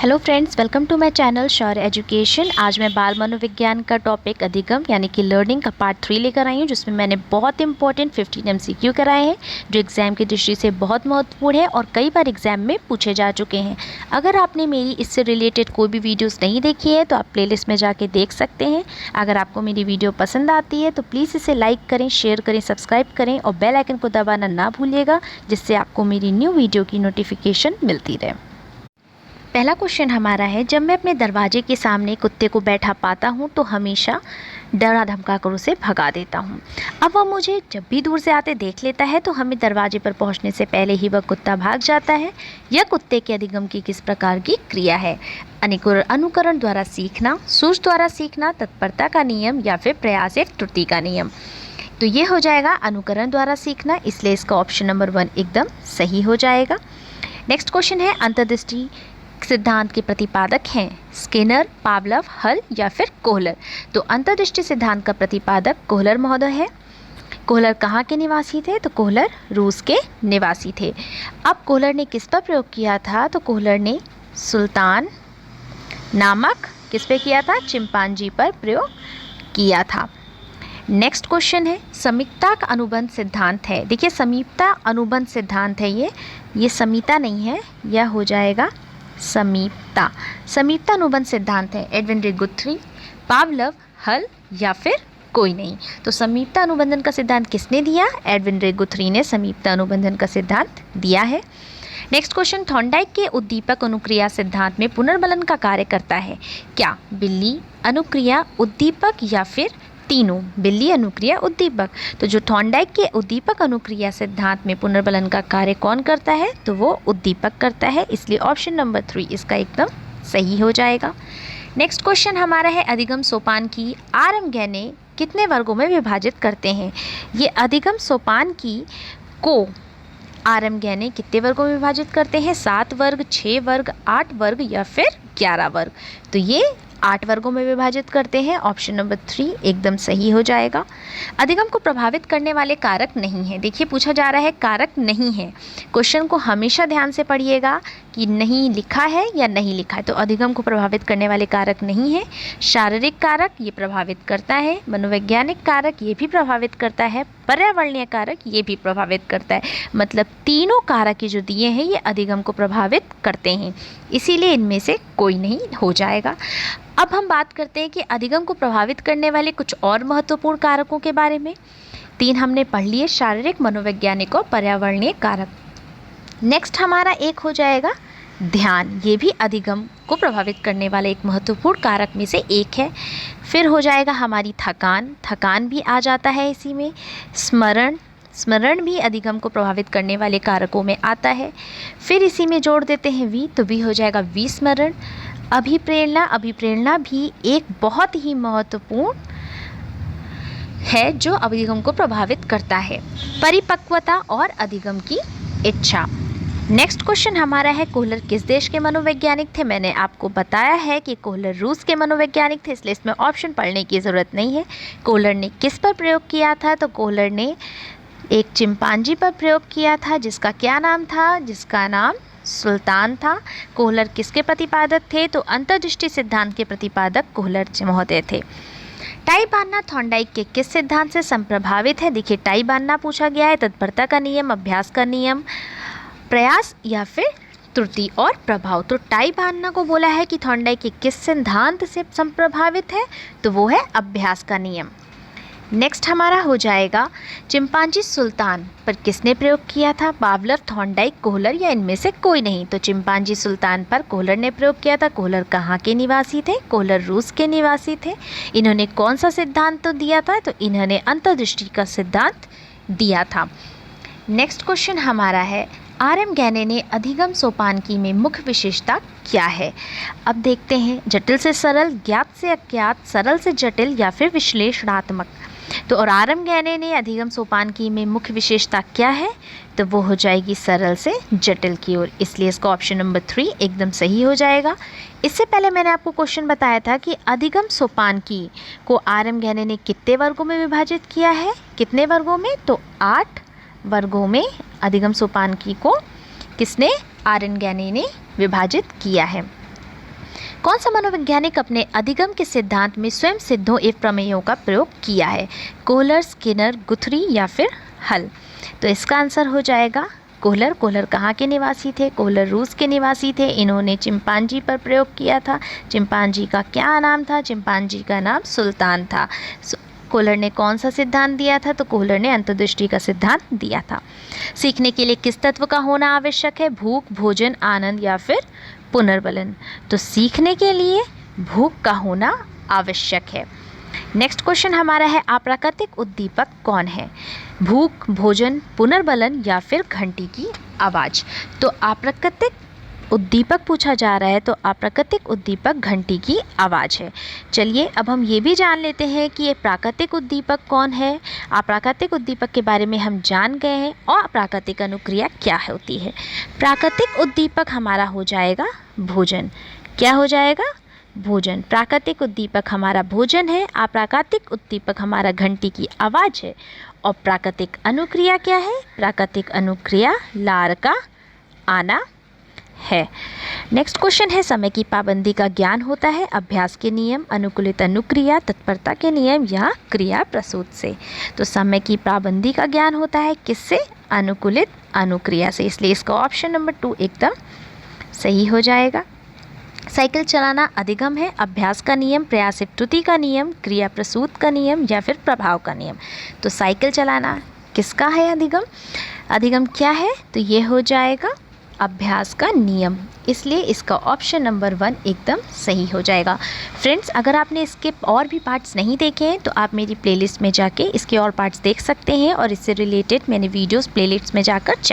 Hello friends, welcome to my channel Shaurya education. आज मैं बाल मनोविज्ञान का टॉपिक अधिगम यानी कि लर्निंग का पार्ट 3 लेकर आई हूँ, जिसमें मैंने बहुत इंपॉर्टेंट 15 MCQ कराए हैं जो एग्ज़ाम की दृष्टि से बहुत महत्वपूर्ण है और कई बार एग्जाम में पूछे जा चुके हैं। अगर आपने मेरी इससे रिलेटेड कोई भी वीडियोज़ नहीं देखी है तो आप प्लेलिस्ट में जाके देख सकते हैं। अगर आपको मेरी वीडियो पसंद आती है तो प्लीज़ इसे लाइक करें, शेयर करें, सब्सक्राइब करें और बेल आइकन को दबाना ना भूलिएगा, जिससे आपको मेरी न्यू वीडियो की नोटिफिकेशन मिलती रहे। पहला क्वेश्चन हमारा है, जब मैं अपने दरवाजे के सामने कुत्ते को बैठा पाता हूँ तो हमेशा डरा धमका कर उसे भगा देता हूँ। अब वह मुझे जब भी दूर से आते देख लेता है तो हमें दरवाजे पर पहुँचने से पहले ही वह कुत्ता भाग जाता है। यह कुत्ते के अधिगम की किस प्रकार की क्रिया है? अनुकरण द्वारा सीखना, सूझ द्वारा सीखना, तत्परता का नियम या फिर प्रयास एक त्रुटि का नियम? तो ये हो जाएगा अनुकरण द्वारा सीखना, इसलिए इसका ऑप्शन नंबर 1 एकदम सही हो जाएगा। नेक्स्ट क्वेश्चन है, अंतर्दृष्टि सिद्धांत के प्रतिपादक हैं स्किनर, पावलव, हल या फिर कोहलर? तो अंतर्दृष्टि सिद्धांत का प्रतिपादक कोहलर महोदय है। कोहलर कहाँ के निवासी थे? तो कोहलर रूस के निवासी थे। अब कोहलर ने किस पर प्रयोग किया था? तो कोहलर ने सुल्तान नामक किस पे किया था? चिंपांजी पर प्रयोग किया था। नेक्स्ट क्वेश्चन है, समीपता का अनुबंध सिद्धांत है। देखिए, समीपता अनुबंध सिद्धांत है, ये समीपता नहीं है, यह हो जाएगा समीपता। समीपता अनुबंध सिद्धांत है एडविन रे गुथ्री, पावलव, हल या फिर कोई नहीं? तो समीपता अनुबंधन का सिद्धांत किसने दिया? एडविन रे गुथ्री ने समीपता अनुबंधन का सिद्धांत दिया है। नेक्स्ट क्वेश्चन, थॉर्नडाइक के उद्दीपक अनुक्रिया सिद्धांत में पुनर्बलन का कार्य करता है क्या? बिल्ली, अनुक्रिया, उद्दीपक या फिर तीनों? बिल्ली, अनुक्रिया, उद्दीपक। तो जो थॉर्नडाइक के उद्दीपक अनुक्रिया सिद्धांत में पुनर्बलन का कार्य कौन करता है? तो वो उद्दीपक करता है, इसलिए ऑप्शन नंबर 3 इसका एकदम सही हो जाएगा। नेक्स्ट क्वेश्चन हमारा है, अधिगम सोपान की आरम गहने कितने वर्गों में विभाजित करते हैं? ये अधिगम सोपान की को आरम गहने कितने वर्गों में विभाजित करते हैं? 7 वर्ग, 6 वर्ग, 8 वर्ग या फिर 11 वर्ग? तो ये 8 वर्गों में विभाजित करते हैं, ऑप्शन नंबर 3 एकदम सही हो जाएगा। अधिगम को प्रभावित करने वाले कारक नहीं है। देखिए, पूछा जा रहा है कारक नहीं है। क्वेश्चन को हमेशा ध्यान से पढ़िएगा कि नहीं लिखा है या नहीं लिखा है। तो अधिगम को प्रभावित करने वाले कारक नहीं है। शारीरिक कारक ये प्रभावित करता है, मनोवैज्ञानिक कारक ये भी प्रभावित करता है, पर्यावरणीय कारक ये भी प्रभावित करता है। मतलब तीनों कारक जो दिए हैं ये अधिगम को प्रभावित करते हैं, इसीलिए इनमें से कोई नहीं हो जाएगा। अब हम बात करते हैं कि अधिगम को प्रभावित करने वाले कुछ और महत्वपूर्ण कारकों के बारे में। 3 हमने पढ़ लिए, शारीरिक, मनोवैज्ञानिक और पर्यावरणीय कारक। नेक्स्ट हमारा एक हो जाएगा ध्यान, ये भी अधिगम को प्रभावित करने वाले एक महत्वपूर्ण कारक में से एक है। फिर हो जाएगा हमारी थकान भी आ जाता है इसी में। स्मरण भी अधिगम को प्रभावित करने वाले कारकों में आता है। फिर इसी में जोड़ देते हैं वी, तो वी हो जाएगा विस्मरण। अभिप्रेरणा भी एक बहुत ही महत्वपूर्ण है जो अधिगम को प्रभावित करता है। परिपक्वता और अधिगम की इच्छा। नेक्स्ट क्वेश्चन हमारा है, कोहलर किस देश के मनोवैज्ञानिक थे? मैंने आपको बताया है कि कोहलर रूस के मनोवैज्ञानिक थे, इसलिए इसमें ऑप्शन पढ़ने की ज़रूरत नहीं है। कोहलर ने किस पर प्रयोग किया था? तो कोहलर ने एक चिंपांजी पर प्रयोग किया था, जिसका क्या नाम था? जिसका नाम सुल्तान था। कोहलर किसके प्रतिपादक थे? तो अंतर्दृष्टि सिद्धांत के प्रतिपादक कोहलर महोदय थे। टाई बांधना थॉर्नडाइक के किस सिद्धांत से संप्रभावित है? देखिए, टाई बांधना पूछा गया है, तत्परता का नियम, अभ्यास का नियम, प्रयास या फिर त्रुटि और प्रभाव। तो टाई बांधना को बोला है कि थॉर्नडाइक के किस सिद्धांत से संप्रभावित है? तो वो है अभ्यास का नियम। नेक्स्ट हमारा हो जाएगा, चिंपांजी सुल्तान पर किसने प्रयोग किया था? पावलव, थॉर्नडाइक, कोहलर या इनमें से कोई नहीं? तो चिंपांजी सुल्तान पर कोहलर ने प्रयोग किया था। कोहलर कहाँ के निवासी थे? कोहलर रूस के निवासी थे। इन्होंने कौन सा सिद्धांत तो दिया था? तो इन्होंने अंतर्दृष्टि का सिद्धांत दिया था। नेक्स्ट क्वेश्चन हमारा है, आरएम गहने ने अधिगम सोपानकी में मुख्य विशेषता क्या है? अब देखते हैं, जटिल से सरल, ज्ञात से अज्ञात, सरल से जटिल या फिर विश्लेषणात्मक। तो और आरएम गहने ने अधिगम सोपानकी में मुख्य विशेषता क्या है? तो वो हो जाएगी सरल से जटिल की ओर, इसलिए इसका ऑप्शन नंबर 3 एकदम सही हो जाएगा। इससे पहले मैंने आपको क्वेश्चन बताया था कि अधिगम सोपानकी को आरएम गहने ने कितने वर्गों में विभाजित किया है? कितने वर्गों में? तो 8 वर्गों में अधिगम सोपानकी को किसने? आरएम गहने ने विभाजित किया है। कौन सा मनोवैज्ञानिक अपने अधिगम के सिद्धांत में स्वयं सिद्धों एवं प्रमेयों का प्रयोग किया है? कोहलर, स्किनर, गुथरी या फिर हल? तो इसका आंसर हो जाएगा कोहलर। कोहलर कहाँ के निवासी थे? कोहलर रूस के निवासी थे। इन्होंने चिंपांजी पर प्रयोग किया था। चिंपांजी का क्या नाम था? चिंपांजी का नाम सुल्तान था। कोहलर ने कौन सा सिद्धांत दिया था? तो कोहलर ने अंतर्दृष्टि का सिद्धांत दिया था। सीखने के लिए किस तत्व का होना आवश्यक है? भूख, भोजन, आनंद या फिर पुनर्बलन? तो सीखने के लिए भूख का होना आवश्यक है। नेक्स्ट क्वेश्चन हमारा है, अप्राकृतिक उद्दीपक कौन है? भूख, भोजन, पुनर्बलन या फिर घंटी की आवाज़? तो अप्राकृतिक उद्दीपक पूछा जा रहा है, तो अप्राकृतिक उद्दीपक घंटी की आवाज़ है। चलिए अब हम ये भी जान लेते हैं कि ये प्राकृतिक उद्दीपक कौन है। अप्राकृतिक उद्दीपक के बारे में हम जान गए हैं और अप्राकृतिक अनुक्रिया क्या होती है। प्राकृतिक उद्दीपक हमारा हो जाएगा भोजन। क्या हो जाएगा? भोजन। प्राकृतिक उद्दीपक हमारा भोजन है, अप्राकृतिक उद्दीपक हमारा घंटी की आवाज़ है। और प्राकृतिक अनुक्रिया क्या है? प्राकृतिक अनुक्रिया लार का आना है। नेक्स्ट क्वेश्चन है, समय की पाबंदी का ज्ञान होता है अभ्यास के नियम, अनुकूलित अनुक्रिया, तत्परता के नियम या क्रिया प्रसूत से? तो समय की पाबंदी का ज्ञान होता है किससे? अनुकूलित अनुक्रिया से। इसलिए इसका ऑप्शन नंबर 2 एकदम सही हो जाएगा। साइकिल चलाना अधिगम है, अभ्यास का नियम, प्रयास त्रुटि का नियम, क्रिया प्रसूत का नियम या फिर प्रभाव का नियम? तो साइकिल चलाना किसका है अधिगम? अधिगम क्या है? तो ये हो जाएगा अभ्यास का नियम। इसलिए इसका ऑप्शन नंबर 1 एकदम सही हो जाएगा। फ्रेंड्स, अगर आपने इसके और भी पार्ट्स नहीं देखे हैं तो आप मेरी प्लेलिस्ट में जाके इसके और पार्ट्स देख सकते हैं और इससे रिलेटेड मैंने वीडियोस प्लेलिस्ट में जाकर चेक